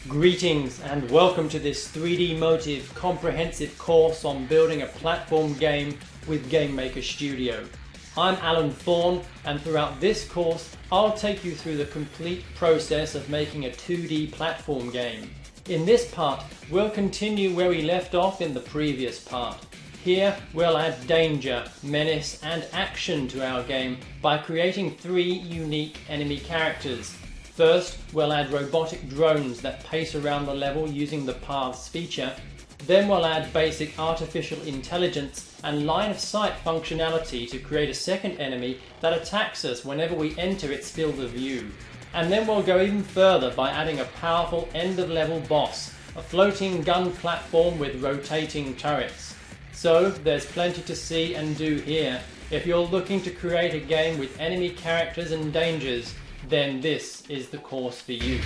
Greetings and welcome to this 3D Motive comprehensive course on building a platform game with GameMaker Studio. I'm Alan Thorne, and throughout this course I'll take you through the complete process of making a 2D platform game. In this part we'll continue where we left off in the previous part. Here we'll add danger, menace and action to our game by creating 3 unique enemy characters. First, we'll add robotic drones that pace around the level using the paths feature. Then we'll add basic artificial intelligence and line of sight functionality to create a second enemy that attacks us whenever we enter its field of view. And then we'll go even further by adding a powerful end of level boss, a floating gun platform with rotating turrets. So there's plenty to see and do here. If you're looking to create a game with enemy characters and dangers, then this is the course for you.